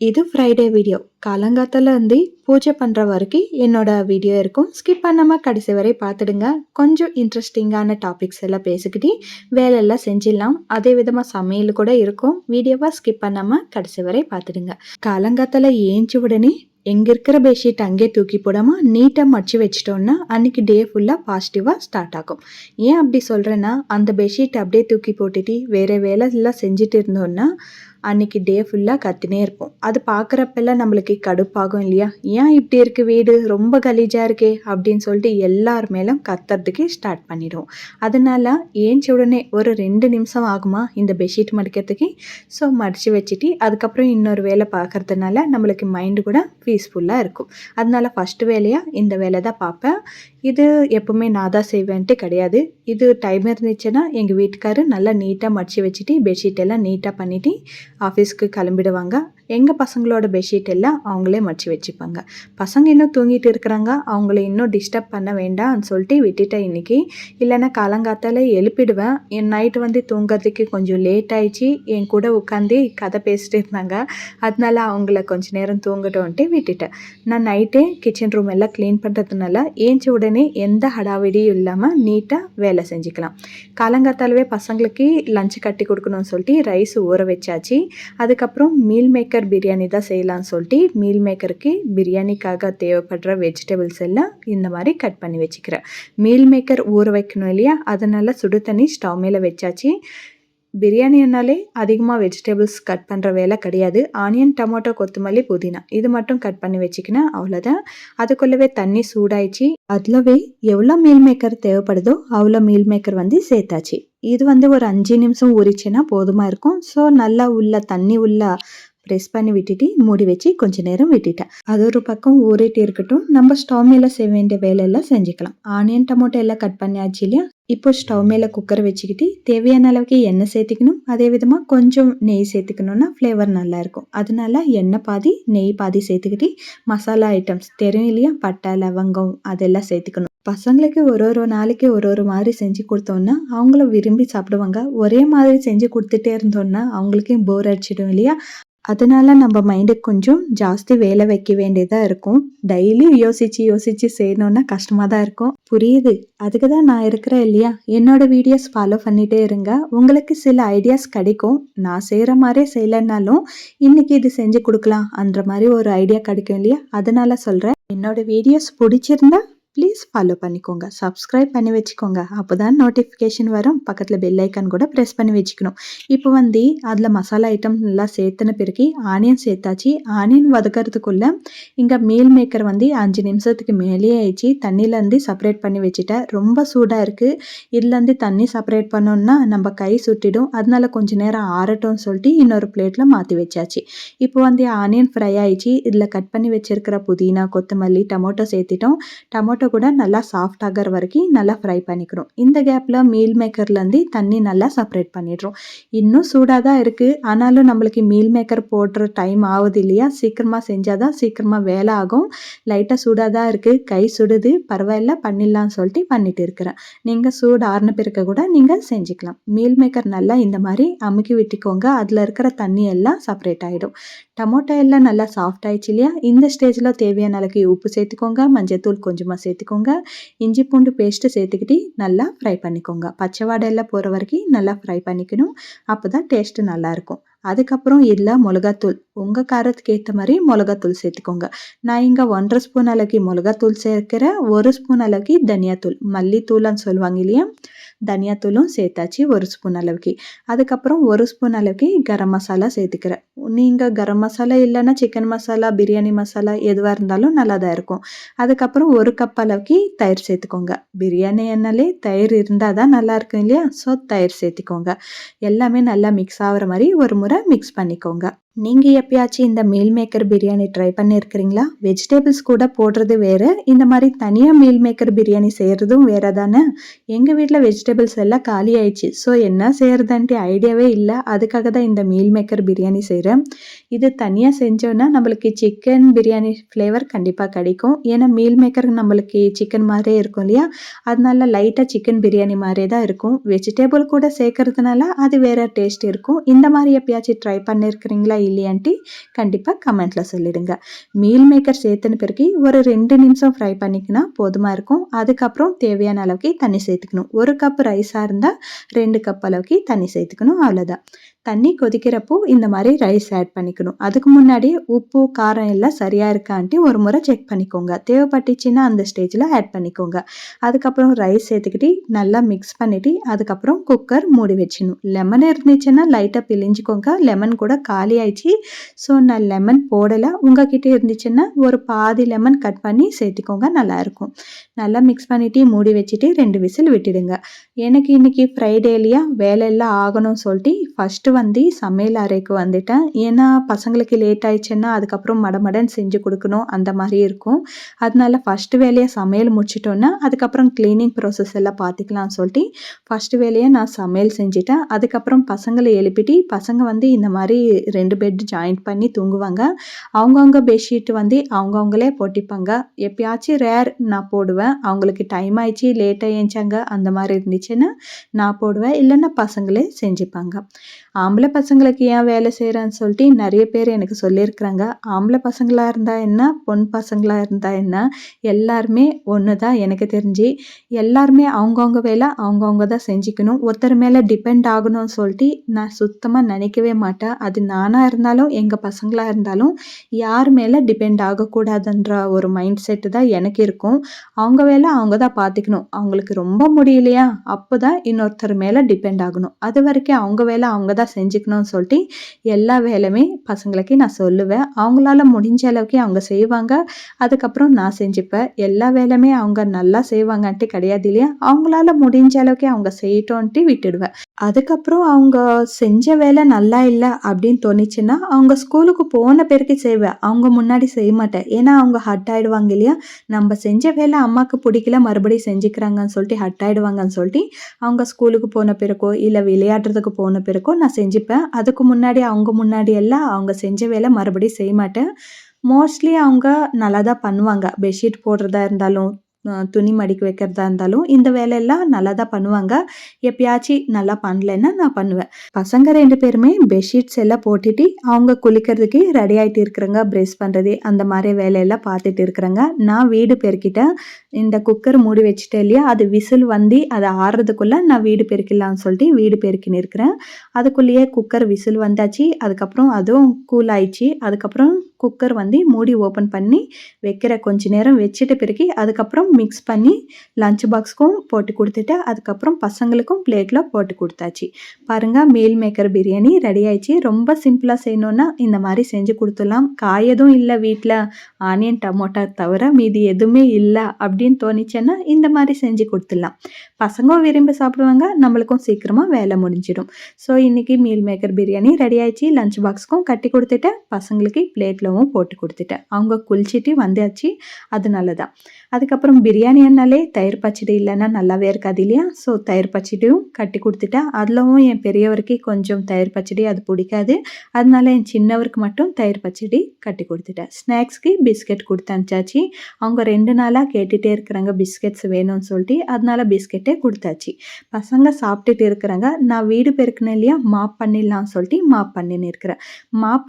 இது Friday video. காலங்காத்தால இருந்து பூஜை பண்ற வரைக்கும் என்னோட வீடியோ இருக்கும். ஸ்கிப் பண்ணாம கடைசி வரை பார்த்துடுங்க. கொஞ்சம் இன்ட்ரெஸ்டிங்கான டாபிக்ஸ் எல்லாம் பேசிக்கிட்டு வேலையெல்லாம் செஞ்சிடலாம். அதே விதமா சமையல் கூட இருக்கும். வீடியோவா ஸ்கிப் பண்ணாம கடைசி வரை பார்த்துடுங்க. காலங்காத்தால ஏஞ்ச உடனே எங்க இருக்கிற பெட்ஷீட் அங்கே தூக்கி போடாம நீட்டா மடிச்சு வச்சிட்டோம்னா அன்னைக்கு டே ஃபுல்லா பாசிட்டிவா ஸ்டார்ட் ஆகும். ஏன் அப்படி சொல்றேன்னா, அந்த பெட்ஷீட் அப்படியே தூக்கி போட்டுட்டு வேற வேலை எல்லாம் செஞ்சுட்டு இருந்தோம்னா அன்னைக்கு டே ஃபுல்லாக கத்தினே இருப்போம். அது பார்க்குறப்பெல்லாம் நம்மளுக்கு கடுப்பாகும் இல்லையா? ஏன் இப்படி இருக்கு வீடு, ரொம்ப கலீஜாக இருக்கே அப்படின்னு சொல்லிட்டு எல்லார் மேலும் கத்துறதுக்கு ஸ்டார்ட் பண்ணிடுவோம். அதனால ஏஞ்ச உடனே ஒரு 2 நிமிஷம் ஆகுமா இந்த பெட்ஷீட் மடிக்கிறதுக்கு. ஸோ மடித்து வச்சுட்டு அதுக்கப்புறம் இன்னொரு வேலை பார்க்கறதுனால நம்மளுக்கு மைண்டு கூட பீஸ்ஃபுல்லாக இருக்கும். அதனால ஃபஸ்ட்டு வேலையாக இந்த வேலை தான் பார்ப்பேன். இது எப்பவுமே நான் தான் செய்வேன்ட்டு கிடையாது. இது டைம் இருந்துச்சுன்னா எங்கள் வீட்டுக்காரரு நல்லா நீட்டாக மடித்து வச்சுட்டு பெட்ஷீட் எல்லாம் நீட்டாக பண்ணிவிட்டு ஆஃபீஸ்க்கு கிளம்பிடுவாங்க. எங்கள் பசங்களோட பெட்ஷீட் எல்லாம் அவங்களே மடித்து வச்சுப்பாங்க. பசங்க இன்னும் தூங்கிட்டு இருக்கிறாங்க, அவங்கள இன்னும் டிஸ்டர்ப் பண்ண வேண்டாம்னு சொல்லிட்டு விட்டுட்டேன் இன்றைக்கி. இல்லைன்னா காலங்காத்தால எழுப்பிடுவேன். என் நைட்டு வந்து தூங்குறதுக்கு கொஞ்சம் லேட் ஆயிடுச்சு. என் கூட உட்காந்து கதை பேசிட்டு இருந்தாங்க. அதனால அவங்கள கொஞ்சம் நேரம் தூங்கட்டோன்ட்டு விட்டுட்டேன். நான் நைட்டே கிச்சன் ரூம் எல்லாம் க்ளீன் பண்ணுறதுனால ஏஞ்ச உடனே எந்த ஹடாவிடியும் இல்லாமல் நீட்டாக வேலை செஞ்சுக்கலாம். காலங்காத்தாலவே பசங்களுக்கு லஞ்சு கட்டி கொடுக்கணும்னு சொல்லிட்டு ரைஸ் ஊற வச்சாச்சு. அதுக்கப்புறம் மீல் மேக்கர் பிரியாணி தான் செய்யலாம்னு சொல்லிட்டு மீல் மேக்கருக்கு பிரியாணிக்காக தேவைப்படுற வெஜிடபிள்ஸ் எல்லாம் இந்த மாதிரி கட் பண்ணி வச்சுக்கிறேன். மீல் மேக்கர் ஊற வைக்கணும் இல்லையா, அதனால சுடு தண்ணி ஸ்டவ் மேலே வச்சாச்சு. பிரியாணினாலே அதிகமாக வெஜிடபிள்ஸ் கட் பண்ணுற வேலை கிடையாது. ஆனியன், டொமேட்டோ, கொத்தமல்லி, புதினா இது மட்டும் கட் பண்ணி வச்சுக்கினேன், அவ்வளோதான். அதுக்குள்ளவே தண்ணி சூடாயிடுச்சு. அதுலவே எவ்வளோ மீல் மேக்கர் தேவைப்படுதோ அவ்வளோ மீல் மேக்கர் வந்து சேர்த்தாச்சு. இது வந்து ஒரு 5 நிமிஷம் ஊறிச்சுன்னா போதுமாக இருக்கும். ஸோ நல்லா உள்ள தண்ணி உள்ள ப்ரெஸ் பண்ணி விட்டுட்டு மூடி வச்சு கொஞ்ச நேரம் விட்டுட்டேன். அது ஒரு பக்கம் ஊறிட்டு இருக்கட்டும். நம்ம ஸ்டவ் மேலே செய்ய வேண்டிய வேலையெல்லாம் செஞ்சுக்கலாம். ஆனியன், டொமேட்டோ எல்லாம் கட் பண்ணியாச்சு இல்லையா. இப்போ ஸ்டவ் மேலே குக்கர் வச்சுக்கிட்டு தேவையான அளவுக்கு எண்ணெய் சேர்த்துக்கணும். அதே விதமாக கொஞ்சம் நெய் சேர்த்துக்கணுன்னா ஃப்ளேவர் நல்லாயிருக்கும். அதனால எண்ணெய் பாதி நெய் பாதி சேர்த்துக்கிட்டு மசாலா ஐட்டம்ஸ் தெரியும் இல்லையா, பட்டை, லவங்கம் அதெல்லாம் சேர்த்துக்கணும். பசங்களுக்கு ஒரு நாளைக்கு ஒரு மாதிரி செஞ்சு கொடுத்தோன்னா அவங்கள விரும்பி சாப்பிடுவாங்க. ஒரே மாதிரி செஞ்சு கொடுத்துட்டே இருந்தோன்னா அவங்களுக்கும் போர் அடிச்சிடும் இல்லையா. அதனால நம்ம மைண்டுக்கு கொஞ்சம் ஜாஸ்தி வேலை வைக்க வேண்டியதாக இருக்கும். டெய்லி யோசிச்சு செய்யணுன்னா கஷ்டமாக தான் இருக்கும். புரியுது, அதுக்கு தான் நான் இருக்கிறேன் இல்லையா. என்னோட வீடியோஸ் ஃபாலோ பண்ணிகிட்டே இருங்க. உங்களுக்கு சில ஐடியாஸ் கிடைக்கும். நான் செய்கிற மாதிரியே செய்யலைன்னாலும் இன்னைக்கு இது செஞ்சு கொடுக்கலாம் அன்ற மாதிரி ஒரு ஐடியா கிடைக்கும் இல்லையா. அதனால சொல்கிறேன், என்னோட வீடியோஸ் பிடிச்சிருந்தா ப்ளீஸ் ஃபாலோ பண்ணிக்கோங்க, சப்ஸ்கிரைப் பண்ணி வச்சுக்கோங்க. அப்போ தான் நோட்டிஃபிகேஷன் வரும். பக்கத்தில் பெல் ஐக்கான் கூட ப்ரெஸ் பண்ணி வச்சுக்கணும். இப்போ வந்து அதில் மசாலா ஐட்டம் எல்லாம் சேர்த்துன பிறகு ஆனியன் சேர்த்தாச்சு. ஆனியன் வதக்கிறதுக்குள்ளே இங்கே மீல் மேக்கர் வந்து 5 நிமிஷத்துக்கு மேலேயே ஆயிடுச்சு. தண்ணியிலேருந்து செப்பரேட் பண்ணி வச்சுட்டேன். ரொம்ப சூடாக இருக்குது. இதுலேருந்து தண்ணி செப்பரேட் பண்ணோன்னா நம்ம கை சுட்டிடும். அதனால கொஞ்சம் நேரம் ஆறட்டும்னு சொல்லிட்டு இன்னொரு பிளேட்டில் மாற்றி வச்சாச்சு. இப்போ வந்து ஆனியன் ஃப்ரை ஆயிடுச்சு. இதில் கட் பண்ணி வச்சிருக்கிற புதினா, கொத்தமல்லி, டொமேட்டோ சேர்த்துட்டோம். டொமேட்டோ கூட நல்லா சாஃப்ட் ஆகிற வரைக்கும் நல்லா ஃப்ரை பண்ணிக்கிறோம். இந்த கேப்பில் மீல் மேக்கர்லேருந்து தண்ணி நல்லா செப்பரேட் பண்ணிடுறோம். இன்னும் சூடாக தான் இருக்குது, ஆனாலும் நம்மளுக்கு மீல் மேக்கர் போடுற டைம் ஆகுது இல்லையா. சீக்கிரமாக செஞ்சால் தான் சீக்கிரமாக வேலை ஆகும். லைட்டாக சூடாக தான் இருக்குது, கை சுடுது, பரவாயில்ல பண்ணிடலாம்னு சொல்லிட்டு பண்ணிட்டு இருக்கிறேன். நீங்கள் சூடு ஆறின பிறகு கூட நீங்கள் செஞ்சுக்கலாம். மீல் மேக்கர் நல்லா இந்த மாதிரி அமுக்கி விட்டுக்கோங்க. அதில் இருக்கிற தண்ணி எல்லாம் செப்பரேட் ஆகிடும். டொமேட்டோ எல்லாம் நல்லா சாஃப்ட் ஆயிடுச்சு இல்லையா. இந்த ஸ்டேஜில் தேவையான அளவுக்கு உப்பு சேர்த்துக்கோங்க, மஞ்சத்தூள் கொஞ்சமாக சேர்த்துக்கோங்க, இஞ்சி பூண்டு பேஸ்ட்டு சேர்த்துக்கிட்டு நல்லா ஃப்ரை பண்ணிக்கோங்க. பச்சை வாடை எல்லாம் போகிற வரைக்கும் நல்லா ஃப்ரை பண்ணிக்கணும். அப்போ தான் டேஸ்ட்டு நல்லாயிருக்கும். அதுக்கப்புறம் இதில் மிளகாத்தூள் உங்கள் காரத்துக்கு ஏற்ற மாதிரி மிளகாத்தூள் சேர்த்துக்கோங்க. நான் இங்கே 1.5 ஸ்பூன் அளவுக்கு மிளகாத்தூள் சேர்க்கிறேன். 1 ஸ்பூன் அளவுக்கு தனியாத்தூள், மல்லித்தூள்னு சொல்லுவாங்க இல்லையா, தனியாத்தூளும் சேர்த்தாச்சு 1 ஸ்பூன் அளவுக்கு. அதுக்கப்புறம் 1 ஸ்பூன் அளவுக்கு கரம் மசாலா சேர்த்துக்கிறேன். நீங்கள் கரம் மசாலா இல்லைன்னா சிக்கன் மசாலா, பிரியாணி மசாலா எதுவாக இருந்தாலும் நல்லா தான் இருக்கும். அதுக்கப்புறம் 1 கப் அளவுக்கு தயிர் சேர்த்துக்கோங்க. பிரியாணி எண்ணெயிலே தயிர் இருந்தால் தான் நல்லாயிருக்கும் இல்லையா. ஸோ தயிர் சேர்த்துக்கோங்க. எல்லாமே நல்லா மிக்ஸ் ஆகிற மாதிரி ஒரு முறை மிக்ஸ் பண்ணிக்கோங்க. நீங்கள் எப்பயாச்சும் இந்த மீல் மேக்கர் பிரியாணி ட்ரை பண்ணியிருக்கிறீங்களா? வெஜிடபிள்ஸ் கூட போடுறது வேறு, இந்த மாதிரி தனியாக மீல் மேக்கர் பிரியாணி செய்கிறதும் வேறு தானே. எங்கள் வீட்டில் வெஜிடபிள்ஸ் எல்லாம் காலி ஆயிடுச்சு. ஸோ என்ன செய்கிறதுன்ட்டு ஐடியாவே இல்லை. அதுக்காக தான் இந்த மீல் மேக்கர் பிரியாணி செய்கிறேன். இது தனியாக செஞ்சோன்னா நம்மளுக்கு சிக்கன் பிரியாணி ஃப்ளேவர் கண்டிப்பாக கிடைக்கும். ஏன்னா மீல் மேக்கர் நம்மளுக்கு சிக்கன் மாதிரியே இருக்கும் இல்லையா. அதனால லைட்டாக சிக்கன் பிரியாணி மாதிரியே தான் இருக்கும். வெஜிடபிள் கூட சேர்க்கறதுனால அது வேறு டேஸ்ட் இருக்கும். இந்த மாதிரி எப்பயாச்சும் ட்ரை பண்ணியிருக்கிறீங்களா இல்லையான்ட்டு கண்டிப்பாக கமெண்ட்டில் சொல்லிடுங்க. மீல் மேக்கர் சேர்த்துன பிறகு ஒரு 2 நிமிஷம் ஃப்ரை பண்ணிக்கினா போதுமா இருக்கும். அதுக்கப்புறம் தேவையான அளவுக்கு தண்ணி சேர்த்துக்கணும். 1 கப் ரைஸாக இருந்தால் 2 கப் அளவுக்கு தண்ணி சேர்த்துக்கணும், அவ்வளோதான். தண்ணி கொதிக்கிறப்போ இந்த மாதிரி ரைஸ் ஆட் பண்ணிக்கணும். அதுக்கு முன்னாடி உப்பு காரம் எல்லாம் சரியாக இருக்கான்ட்டு ஒரு முறை செக் பண்ணிக்கோங்க. தேவைப்பட்டுச்சுன்னா அந்த ஸ்டேஜில் ஆட் பண்ணிக்கோங்க. அதுக்கப்புறம் ரைஸ் சேர்த்துக்கிட்டு நல்லா மிக்ஸ் பண்ணிவிட்டு அதுக்கப்புறம் குக்கர் மூடி வச்சிடணும். லெமன் இருந்துச்சுன்னா லைட்டாக பிழிஞ்சிக்கோங்க. லெமன் கூட காலி ஆயிடுச்சு. ஸோ நான் லெமன் போடலை. உங்ககிட்ட இருந்துச்சுன்னா ஒரு பாதி லெமன் கட் பண்ணி சேர்த்துக்கோங்க, நல்லாயிருக்கும். நல்லா மிக்ஸ் பண்ணிவிட்டு மூடி வச்சுட்டு 2 விசில் விட்டுடுங்க. எனக்கு இன்றைக்கி ஃப்ரைடேலையா வேலையெல்லாம் ஆகணும்னு சொல்லிட்டு ஃபஸ்ட்டு சமையல் அறைக்கு வந்துட்டேன். ஏன்னா பசங்களுக்கு லேட் ஆயிடுச்சுன்னா அதுக்கப்புறம் மடமடன்னு செஞ்சு கொடுக்கணும், அந்த மாதிரி இருக்கும். அதனால ஃபஸ்ட்டு வேலையாக சமையல் முடிச்சிட்டோன்னா அதுக்கப்புறம் க்ளீனிங் ப்ராசஸ் எல்லாம் பார்த்துக்கலாம்னு சொல்லிட்டு ஃபஸ்ட்டு வேலையாக நான் சமையல் செஞ்சுட்டேன். அதுக்கப்புறம் பசங்களை எழுப்பிட்டு பசங்க இந்த மாதிரி 2 பெட் ஜாயிண்ட் பண்ணி தூங்குவாங்க. அவங்கவுங்க பெட்ஷீட் அவங்கவுங்களே போட்டிப்பாங்க. எப்பயாச்சும் ரேர் நான் போடுவேன். அவங்களுக்கு டைம் ஆயிடுச்சு லேட்டாக ஏஞ்சாங்க அந்த மாதிரி இருந்துச்சுன்னா நான் போடுவேன், இல்லைன்னா பசங்களே செஞ்சுப்பாங்க. ஆம்பளை பசங்களுக்கு ஏன் வேலை செய்கிறேன்னு சொல்லிட்டு நிறைய பேர் எனக்கு சொல்லியிருக்கிறாங்க. ஆம்பளை பசங்களாக இருந்தால் என்ன, பொன் பசங்களாக இருந்தால் என்ன, எல்லாருமே ஒன்று தான் எனக்கு தெரிஞ்சு. எல்லாருமே அவங்கவுங்க வேலை அவங்கவுங்க தான் செஞ்சுக்கணும். ஒருத்தர் மேலே டிபெண்ட் ஆகணும்னு சொல்லிட்டு நான் சுத்தமாக நினைக்கவே மாட்டேன். அது நானாக இருந்தாலும் எங்கள் பசங்களாக இருந்தாலும் யார் மேலே டிபெண்ட் ஆகக்கூடாதுன்ற ஒரு மைண்ட் செட்டு தான் எனக்கு இருக்கும். அவங்க வேலை அவங்க தான் பார்த்துக்கணும். அவங்களுக்கு ரொம்ப முடியலையா அப்போ தான் இன்னொருத்தர் மேலே டிபெண்ட் ஆகணும். அது வரைக்கும் அவங்க வேலை அவங்க தான் செஞ்சுக்கணும்னு சொல்லிட்டு எல்லா வேலையுமே பசங்களுக்கு நான் சொல்லுவேன். அவங்களால முடிஞ்ச அளவுக்கு அவங்க செய்வாங்க. அதுக்கப்புறம் நான் செஞ்சுப்பேன். எல்லா வேலையுமே அவங்க நல்லா செய்வாங்கன்ட்டு கிடையாது இல்லையா, அவங்களால முடிஞ்ச அளவுக்கு அவங்க செய்யட்டோன்ட்டு விட்டுடுவேன். அதுக்கப்புறம் அவங்க செஞ்ச வேலை நல்லா இல்லை அப்படின்னு தோணுச்சுன்னா அவங்க ஸ்கூலுக்கு போன பிறகு செய்வேன். அவங்க முன்னாடி செய்ய மாட்டேன். ஏன்னா அவங்க ஹட் ஆகிடுவாங்க இல்லையா, நம்ம செஞ்ச வேலை அம்மாவுக்கு பிடிக்கல மறுபடியும் செஞ்சுக்கிறாங்கன்னு சொல்லிட்டு ஹட் ஆகிடுவாங்கன்னு சொல்லிட்டு அவங்க ஸ்கூலுக்கு போன பிறக்கோ இல்லை விளையாடுறதுக்கு போன பிறக்கோ நான் செஞ்சுப்பேன். அதுக்கு முன்னாடி அவங்க முன்னாடி எல்லாம் அவங்க செஞ்ச வேலை மறுபடியும் செய்ய மாட்டேன். மோஸ்ட்லி அவங்க நல்லா தான் பண்ணுவாங்க. பெட்ஷீட் போடுறதா இருந்தாலும் துணி மடிக்க வைக்கிறதா இருந்தாலும் இந்த வேலையெல்லாம் நல்லா தான் பண்ணுவாங்க. எப்பயாச்சும் நல்லா பண்ணலைன்னா நான் பண்ணுவேன். பசங்க 2 பேருமே பெட்ஷீட்ஸ் எல்லாம் போட்டுட்டு அவங்க குளிக்கிறதுக்கு ரெடி ஆகிட்டு இருக்கிறாங்க. ப்ரெஷ் பண்ணுறது அந்த மாதிரி வேலையெல்லாம் பார்த்துட்டு இருக்கிறாங்க. நான் வீடு பெருக்கிட்டேன். இந்த குக்கர் மூடி வச்சுட்டேன் இல்லையா, அது விசில் அதை ஆறுறதுக்குள்ளே நான் வீடு பெருக்கிடலாம்னு சொல்லிட்டு வீடு பெருக்கின்னு இருக்கிறேன். அதுக்குள்ளேயே குக்கர் விசில் வந்தாச்சு. அதுக்கப்புறம் அதுவும் கூல் ஆயிடுச்சு. அதுக்கப்புறம் குக்கர் மூடி ஓப்பன் பண்ணி வைக்கிற கொஞ்ச நேரம் வச்சுட்டு பிறகு அதுக்கப்புறம் மிக்ஸ் பண்ணி லஞ்ச் பாக்ஸ்க்கும் போட்டு கொடுத்துட்டு அதுக்கப்புறம் பசங்களுக்கும் பிளேட்டில் போட்டு கொடுத்தாச்சு. பாருங்கள், மீல் மேக்கர் பிரியாணி ரெடி ஆயிடுச்சு. ரொம்ப சிம்பிளாக செய்யணுன்னா இந்த மாதிரி செஞ்சு கொடுத்துடலாம். காய் எதுவும் இல்லை வீட்டில், ஆனியன் டமோட்டா தவிர மீதி எதுவுமே இல்லை அப்படின்னு தோணிச்சேன்னா இந்த மாதிரி செஞ்சு கொடுத்துடலாம். பசங்களும் விரும்பி சாப்பிடுவாங்க, நம்மளுக்கும் சீக்கிரமாக வேலை முடிஞ்சிடும். ஸோ இன்றைக்கி மீல் மேக்கர் பிரியாணி ரெடி ஆயிடுச்சு. லஞ்ச் பாக்ஸ்க்கும் கட்டி கொடுத்துட்டேன், பசங்களுக்கு பிளேட்டில் போட்டு கொடுத்துட்டேன். அவங்க குளிச்சுட்டு வந்தாச்சு, அதனால தான். அதுக்கப்புறம் பிரியாணினாலே தயிர் பச்சடி இல்லைன்னா நல்லாவே இருக்காது இல்லையா, ஸோ தயிர் பச்சடியும் கட்டி கொடுத்துட்டேன். அதிலவும் என் பெரியவருக்கு கொஞ்சம் தயிர் பச்சடி அது பிடிக்காது. அதனால என் சின்னவருக்கு மட்டும் தயிர் பச்சடி கட்டி கொடுத்துட்டேன். ஸ்நாக்ஸ்க்கு பிஸ்கெட் கொடுத்து அனுப்பிச்சாச்சு. அவங்க 2 நாளாக கேட்டுகிட்டே இருக்கிறாங்க பிஸ்கெட்ஸ் வேணும்னு சொல்லிட்டு, அதனால பிஸ்கெட்டே கொடுத்தாச்சு. பசங்க சாப்பிட்டுட்டு இருக்கிறாங்க. நான் வீடு பெருக்கினேன் இல்லையா, மாப் பண்ணிடலாம்னு சொல்லிட்டு மாப் பண்ணின்னு இருக்கிறேன். மாப்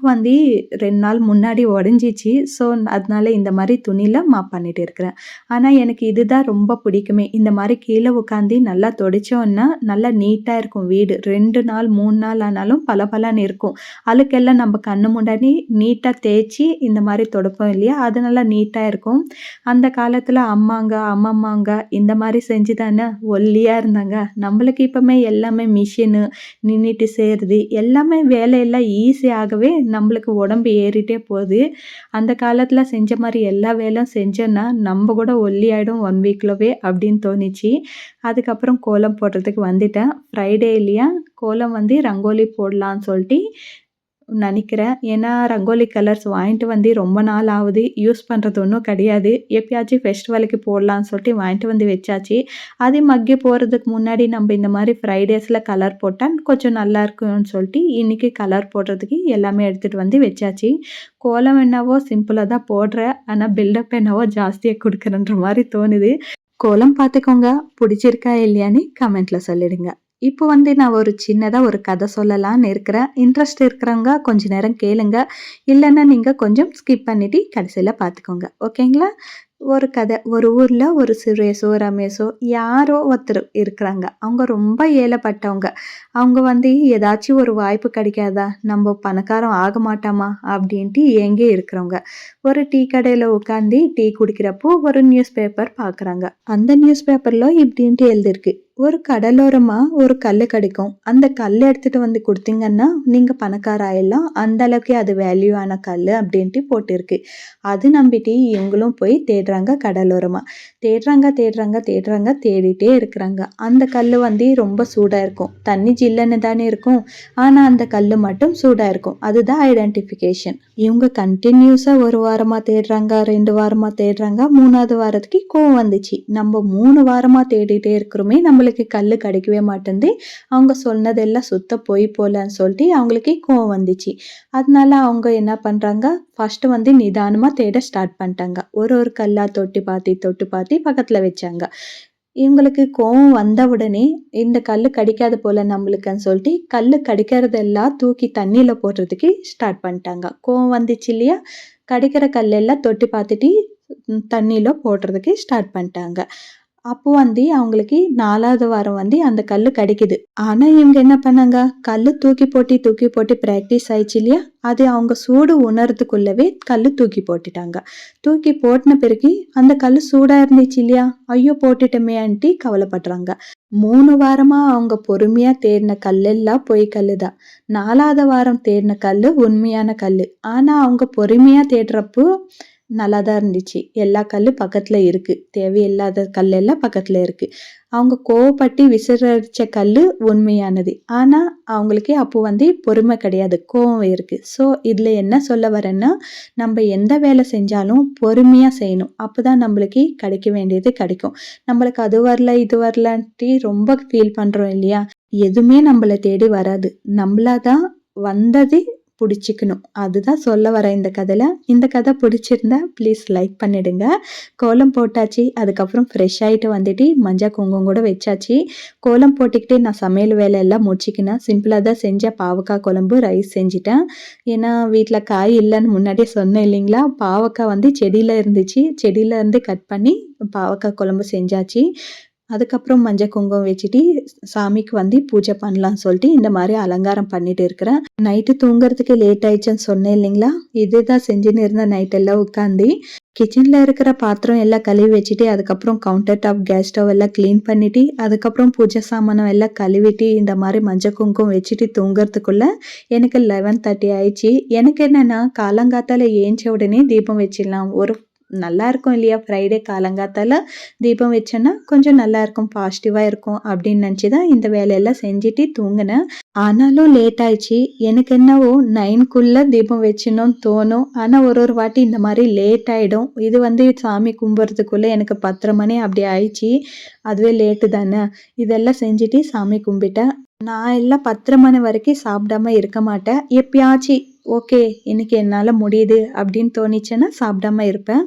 2 நாள் முன்னாடி உடஞ்சிச்சு. ஸோ அதனால இந்த மாதிரி துணியில் மாப் பண்ணிட்டு இருக்கிறேன். ஆனால் எனக்கு இதுதான் ரொம்ப பிடிக்குமே. இந்த மாதிரி கீழே உட்காந்து நல்லா துடைச்சோன்னா நல்லா நீட்டாக இருக்கும் வீடு. 2 நாள் 3 நாள் ஆனாலும் பளபளன்னு இருக்கும். அழுக்கெல்லாம் நம்ம கண்ணு முன்னாடி நீட்டாக தேய்ச்சி இந்த மாதிரி துடைப்போம் இல்லையா, அது நல்லா நீட்டாக இருக்கும். அந்த காலத்தில் அம்மம்மாங்க இந்த மாதிரி செஞ்சு தானே ஒல்லியாக இருந்தாங்க. நம்மளுக்கு இப்போமே எல்லாமே மிஷினு நின்றுட்டு செய்கிறது எல்லாமே வேலையெல்லாம் ஈஸியாகவே நம்மளுக்கு உடம்பு ஏறிட்டே போகுது. அந்த காலத்தில் செஞ்ச மாதிரி எல்லா வேலையும் செஞ்சோன்னா நம்ம கூட ஒல்லி ஆகிடும் 1 வீக்லவே அப்படின்னு தோணிச்சு. அதுக்கப்புறம் கோலம் போடுறதுக்கு வந்துட்டேன். ஃப்ரைடே இல்லையா, கோலம் ரங்கோலி போடலான்னு சொல்லிட்டு நினைக்கிறேன். ஏன்னா ரங்கோலி கலர்ஸ் வாங்கிட்டு ரொம்ப நாள் ஆகுது, யூஸ் பண்ணுறது ஒன்றும் கிடையாது. எப்பயாச்சும் ஃபெஸ்டிவலுக்கு போடலான்னு சொல்லிட்டு வாங்கிட்டு வச்சாச்சு. அது மக்கி போகிறதுக்கு முன்னாடி நம்ம இந்த மாதிரி ஃப்ரைடேஸில் கலர் போட்டால் கொஞ்சம் நல்லா இருக்கும்னு சொல்லிட்டு இன்றைக்கி கலர் போடுறதுக்கு எல்லாமே எடுத்துகிட்டு வச்சாச்சு. கோலம் என்னவோ சிம்பிளாக தான் போடுறேன், ஆனால் பில்டப் என்னவோ ஜாஸ்தியாக கொடுக்குறன்ற மாதிரி தோணுது. கோலம் பார்த்துக்கோங்க, பிடிச்சிருக்கா இல்லையான்னு கமெண்ட்டில் சொல்லிடுங்க. இப்போ நான் ஒரு சின்னதா ஒரு கதை சொல்லலான்னு இருக்கிறேன். இன்ட்ரெஸ்ட் இருக்கிறவங்க கொஞ்ச நேரம் கேளுங்க. இல்லன்னா நீங்க கொஞ்சம் ஸ்கிப் பண்ணிட்டு கடைசியில பார்த்துக்கோங்க. ஓகேங்களா? ஒரு கதை. ஒரு ஊர்ல ஒரு சுரேஷோ, ரமேஷோ யாரோ ஒருத்தர் இருக்கிறாங்க. அவங்க ரொம்ப ஏழப்பட்டவங்க. அவங்க ஏதாச்சும் ஒரு வாய்ப்பு கிடைக்காதா? நம்ம பணக்காரன் ஆக மாட்டோமா? அப்படின்ட்டு ஏங்கி இருக்கிறவங்க. ஒரு டீ கடையில உட்காந்து டீ குடிக்கிறப்போ ஒரு நியூஸ் பேப்பர் பார்க்குறாங்க. அந்த நியூஸ் பேப்பர்ல இப்படின்ட்டு எழுதிருக்கு. ஒரு கடலோரமா ஒரு கல்லு கிடைக்கும். அந்த கல்லை எடுத்துட்டு வந்து குடுத்தீங்கன்னா, நீங்க பணக்கார ஆயிடலாம். அந்த அளவுக்கு அது வேல்யூ ஆன கல்லு அப்படின்ட்டு போட்டிருக்கு. அது நம்பிட்டு இவங்களும் போய் தேடுறாங்க கடலோரமா. தேடுறாங்க, தேடிட்டே இருக்கிறாங்க. அந்த கல்லு ரொம்ப சூடா இருக்கும். தண்ணி ஜில்லுன்னு தானே இருக்கும். ஆனா அந்த கல்லு மட்டும் சூடா இருக்கும். அதுதான் ஐடென்டிஃபிகேஷன். இவங்க கன்டினியூஸா 1 வாரமா தேடுறாங்க, 2 வாரமா தேடுறாங்க. 3வது வாரத்துக்கு கோவம் வந்துச்சு. நம்ம 3 வாரமா தேடிட்டே இருக்கிறோமே, நம்மளுக்கு கல்லு கிடைக்கவே மாட்டேன்து. அவங்க சொன்னதெல்லாம் சுத்த பொய் போலன்னு சொல்லிட்டு அவங்களுக்கு கோவம் வந்துச்சு. அதனால அவங்க என்ன பண்றாங்க, ஃபர்ஸ்ட் நிதானமா தேட ஸ்டார்ட் பண்ணிட்டாங்க. ஒரு கல்லா தொட்டு பார்த்து பக்கத்துல வச்சாங்க. இவங்களுக்கு கோவம் வந்த உடனே இந்த கல்லு கடிக்காது போல நம்மளுக்குன்னு சொல்லிட்டு கல்லு கடிக்கிறதெல்லாம் தூக்கி தண்ணியில போடுறதுக்கு ஸ்டார்ட் பண்ணிட்டாங்க. கோவம் வந்துச்சு இல்லையா? கடிக்கிற கல்லெல்லாம் தொட்டு பார்த்துட்டு தண்ணியில போடுறதுக்கு ஸ்டார்ட் பண்ணிட்டாங்க. அப்போ அவங்களுக்கு 4வது வாரம் அந்த கல்லு கிடைக்குது. ஆனா இவங்க என்ன பண்ணாங்க, கல்லு தூக்கி போட்டு பிராக்டிஸ் ஆயிடுச்சு இல்லையா? அது அவங்க சூடு உணர்றதுக்குள்ளவே கல்லு தூக்கி போட்டுட்டாங்க. தூக்கி போட்டுன பிறகு அந்த கல்லு சூடா இருந்துச்சு இல்லையா? ஐயோ போட்டுட்டோமேன்ட்டு கவலைப்படுறாங்க. 3 வாரமா அவங்க பொறுமையா தேடின கல்லெல்லாம் பொய் கல்லுதான். 4வது வாரம் தேடின கல்லு உண்மையான கல்லு. ஆனா அவங்க பொறுமையா தேடுறப்போ நல்லா தான் இருந்துச்சு. எல்லா கல்லு பக்கத்துல இருக்கு. தேவையில்லாத கல்லெல்லாம் பக்கத்துல இருக்கு. அவங்க கோவப்பட்டு விசிறடிச்ச கல்லு உண்மையானது. ஆனா அவங்களுக்கு அப்போ பொறுமை கிடையாது. கோவம் இருக்கு. ஸோ இதுல என்ன சொல்ல வரேன்னா, நம்ம எந்த வேலை செஞ்சாலும் பொறுமையா செய்யணும். அப்பதான் நம்மளுக்கு கிடைக்க வேண்டியது கிடைக்கும். நம்மளுக்கு அது வரல, இது வரலன்ட்டு ரொம்ப ஃபீல் பண்றோம் இல்லையா? எதுவுமே நம்மள தேடி வராது. நம்மளா தான் வந்தது புடிச்சுக்கணும். அதுதான் சொல்ல வரேன் இந்த கதையில. இந்த கதை பிடிச்சிருந்தா ப்ளீஸ் லைக் பண்ணிடுங்க. கோலம் போட்டாச்சு. அதுக்கப்புறம் ஃப்ரெஷ் ஆயிட்டு வந்துட்டு மஞ்சள் குங்குமம் கூட வச்சாச்சு. கோலம் போட்டுக்கிட்டே நான் சமையல் வேலை எல்லாம் முடிச்சுக்கினேன். சிம்பிளா தான் செஞ்சேன். பாவக்காய் குழம்பு, ரைஸ் செஞ்சுட்டேன். ஏன்னா வீட்ல காய் இல்லைன்னு முன்னாடியே சொன்னேன் இல்லைங்களா? பாவக்காய் செடியில இருந்துச்சு. செடியில இருந்து கட் பண்ணி பாவக்காய் குழம்பு செஞ்சாச்சு. அதுக்கப்புறம் மஞ்சள் குங்குமம் வச்சுட்டு சாமிக்கு பூஜை பண்ணலாம்னு சொல்லிட்டு இந்த மாதிரி அலங்காரம் பண்ணிட்டு இருக்கிறேன். நைட்டு தூங்குறதுக்கு லேட் ஆயிடுச்சுன்னு சொன்னேன் இல்லைங்களா? இதுதான் செஞ்சுன்னு இருந்தேன் நைட் எல்லாம் உட்காந்து. கிச்சன்ல இருக்கிற பாத்திரம் எல்லாம் கழுவி வச்சுட்டு அதுக்கப்புறம் கவுண்டர் டாப் கேஸ் ஸ்டவ் எல்லாம் கிளீன் பண்ணிட்டு அதுக்கப்புறம் பூஜை சாமானம் எல்லாம் கழுவிட்டு இந்த மாதிரி மஞ்சள் குங்குமம் வச்சுட்டு தூங்குறதுக்குள்ள எனக்கு 11:30 ஆயிடுச்சு. எனக்கு என்னன்னா காலங்காத்தால ஏஞ்ச உடனே தீபம் வச்சிடலாம். ஒரு நல்லா இருக்கும் இல்லையா? ஃப்ரைடே காலங்காத்தால தீபம் வச்சேன்னா கொஞ்சம் நல்லா இருக்கும், பாசிட்டிவா இருக்கும் அப்படின்னு நினச்சி தான் இந்த வேலையெல்லாம் செஞ்சுட்டு தூங்கினேன். ஆனாலும் லேட் ஆயிடுச்சு. எனக்கு என்னவோ 9க்குள்ள தீபம் வச்சிடணும்னு தோணும். ஆனா ஒரு வாட்டி இந்த மாதிரி லேட் ஆயிடும். இது சாமி கும்பிட்றதுக்குள்ள எனக்கு 10:30 மணி அப்படி ஆயிடுச்சு. அதுவே லேட்டு தானே. இதெல்லாம் செஞ்சுட்டு சாமி கும்பிட்டேன். நான் எல்லாம் 10:30 மணி வரைக்கும் சாப்பிடாம இருக்க மாட்டேன். எப்பயாச்சும் ஓகே இன்னைக்கு என்னால முடியுது அப்படின்னு தோணிச்சுன்னா சாப்பிடாம இருப்பேன்.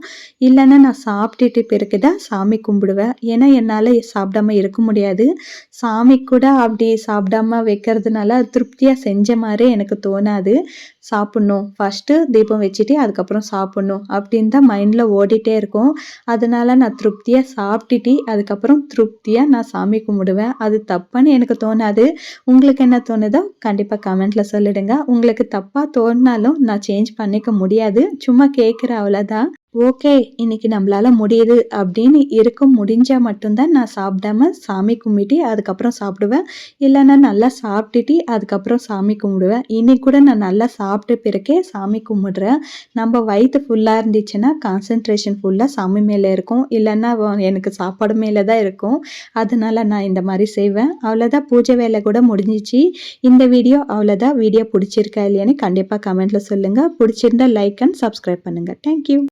இல்லைன்னா நான் சாப்பிட்டுட்டு பிறகு தான் சாமி கும்பிடுவேன். ஏன்னா என்னால சாப்பிடாம இருக்க முடியாது. சாமி கூட அப்படி சாப்பிடாம வைக்கிறதுனால திருப்தியா செஞ்ச மாதிரி எனக்கு தோணாது. சாப்பிடணும், ஃபர்ஸ்ட்டு தீபம் வச்சுட்டு அதுக்கப்புறம் சாப்பிடணும் அப்படின்னு தான் மைண்டில் ஓடிட்டே இருக்கும். அதனால நான் திருப்தியாக சாப்பிட்டுட்டு அதுக்கப்புறம் திருப்தியாக நான் சாமி கும்பிடுவேன். அது தப்புன்னு எனக்கு தோணாது. உங்களுக்கு என்ன தோணுதோ கண்டிப்பாக கமெண்ட்டில் சொல்லிடுங்க. உங்களுக்கு தப்பாக தோணினாலும் நான் சேஞ்ச் பண்ணிக்க முடியாது. சும்மா கேட்குற அவ்வளோதான். ஓகே இன்னைக்கு நம்மளால முடியுது அப்படின்னு இருக்க முடிஞ்சா மட்டும்தான் நான் சாப்பிடாம சாமி கும்பிட்டு அதுக்கப்புறம் சாப்பிடுவேன். இல்லைன்னா நல்லா சாப்பிட்டுட்டு அதுக்கப்புறம் சாமி கும்பிடுவேன். இன்னைக்கு கூட நான் நல்லா சாப்பிட்ட பிறகே சாமி கும்பிடுறேன். நம்ம வயிற்று ஃபுல்லாக இருந்துச்சுன்னா கான்சன்ட்ரேஷன் ஃபுல்லாக சாமி மேலே இருக்கும். இல்லைன்னா எனக்கு சாப்பாடு மேலே தான் இருக்கும். அதனால நான் இந்த மாதிரி செய்வேன். அவ்வளோதான், பூஜை வேலை கூட முடிஞ்சிச்சு. இந்த வீடியோ அவ்வளோதான். வீடியோ பிடிச்சிருக்கா இல்லையான்னு கண்டிப்பாக கமெண்ட்டில் சொல்லுங்கள். பிடிச்சிருந்தா லைக் அண்ட் சப்ஸ்கிரைப் பண்ணுங்கள். தேங்க்யூ.